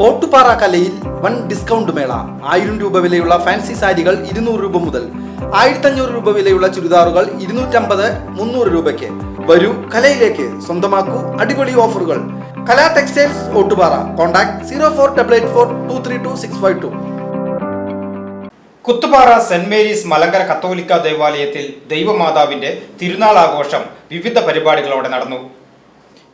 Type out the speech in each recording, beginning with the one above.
ഓട്ടുപാറ കലയിൽ വൻ ഡിസ്കൗണ്ട് മേള. 1000 രൂപ വിലയുള്ള ഫാൻസി സാരികൾ 200 രൂപ മുതൽ, 1500 രൂപ വിലയുള്ള ചുരിദാറുകൾ 250-300 രൂപയ്ക്ക്. വരൂ കലയിലേക്ക്, സ്വന്തമാക്കൂ അടിപൊളി ഓഫറുകൾ. Kala textiles Ottupara. Contact 04884232 Kuthupara saint Mary's Malankara കത്തോലിക്ക ദേവാലയത്തിൽ ദൈവമാതാവിന്റെ തിരുനാൾ ആഘോഷം വിവിധ പരിപാടികളോടെ നടന്നു.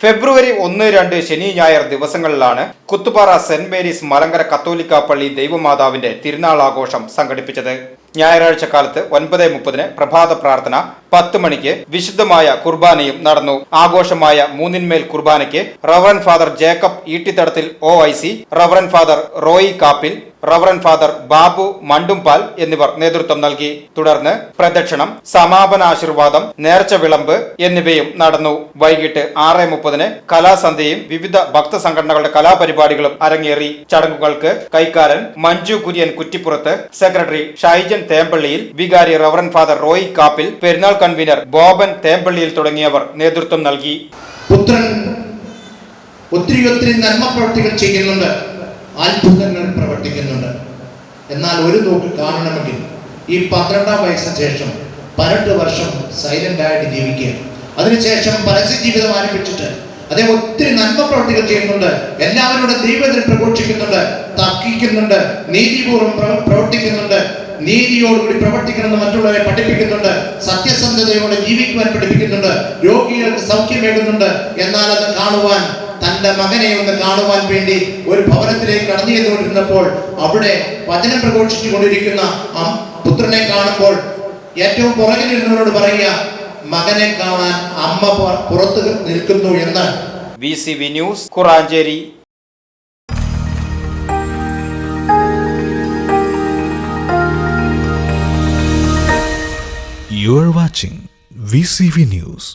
ഫെബ്രുവരി 1, 2 ശനി ഞായർ ദിവസങ്ങളിലാണ് കുത്തുപാറ സെന്റ് മേരീസ് മലങ്കര കത്തോലിക്ക പള്ളി ദൈവമാതാവിന്റെ തിരുനാൾ ആഘോഷം സംഘടിപ്പിച്ചത്. ഞായറാഴ്ച കാലത്ത് 9:30 പ്രഭാത പ്രാർത്ഥന, 10 മണിക്ക് വിശുദ്ധമായ കുർബാനയും നടന്നു. ആഘോഷമായ മൂന്നിന്മേൽ കുർബാനയ്ക്ക് reverend father Jacob Eettithadathil OIC, reverend father Roy Kappil, reverend father Babu Mandumpal എന്നിവർ നേതൃത്വം നൽകി. തുടർന്ന് പ്രദക്ഷിണം, സമാപനാശീർവാദം, നേർച്ച വിളമ്പ് എന്നിവയും നടന്നു. വൈകിട്ട് 6:30 കലാസന്ധ്യയും വിവിധ ഭക്തസംഘടനകളുടെ കലാപരിപാടികളും അരങ്ങേറി. ചടങ്ങുകൾക്ക് കൈക്കാരൻ മഞ്ജു കുര്യൻ കുറ്റിപ്പുറത്ത്, സെക്രട്ടറി ഷൈജൻ തേമ്പള്ളിയിൽ, വികാരി റവറൻ ഫാദർ റോയി കാപ്പിൽ, പെരുന്നാൾ കൺവീനർ ബോബൻ തേമ്പള്ളിയിൽ തുടങ്ങിയവർ നേതൃത്വം നൽകി. പുത്രൻ ഒത്തിരി നന്മ പ്രവർത്തികൾ ചെയ്യുന്നുണ്ട്, അത്ഭുതങ്ങൾ പ്രവർത്തിക്കുന്നുണ്ട്. എന്നാൽ ഒരു നോക്ക് കാണണമെങ്കിൽ ഈ 12ാം വയസ്സിന് ശേഷം 18 വർഷം സൈലന്റ് ആയിട്ട് ജീവിക്കുക, അതിനുശേഷം പരസ്യ ജീവിതം ആരംഭിച്ചിട്ട് അദ്ദേഹം ഒത്തിരി നന്മ പ്രവർത്തികൾ ചെയ്യുന്നുണ്ട്. എല്ലാവരുടെ ദൈവത്തിൽ പ്രഘോഷിക്കുന്നുണ്ട്, തർക്കിക്കുന്നുണ്ട്, നീതിപൂർവ്വം പ്രവർത്തിക്കുന്നുണ്ട്, നീതിയോടുകൂടി പ്രവർത്തിക്കണമെന്ന് മറ്റുള്ളവരെ പഠിപ്പിക്കുന്നുണ്ട്, സത്യസന്ധതയോടെ ജീവിക്കുവാൻ പഠിപ്പിക്കുന്നുണ്ട്, രോഗികൾക്ക് സൗഖ്യമേകുന്നുണ്ട്. എന്നാൽ അത് കാണുവാൻ, തന്റെ മകനെ ഒന്ന് കാണുവാൻ വേണ്ടി ഒരു ഭവനത്തിലേക്ക് കടന്നു ചെന്നുകൊണ്ടിരുന്നപ്പോൾ അവിടെ വചനം പ്രഘോഷിച്ചു കൊണ്ടിരിക്കുന്ന ആ പുത്രനെ കാണുമ്പോൾ ഏറ്റവും പുറകിലിരുന്നവരോട് പറയുക, മകനെ കാണാൻ അമ്മ പുറത്ത് നിൽക്കുന്നു എന്ന്. VCV news, Kuranchery. You are watching VCV News.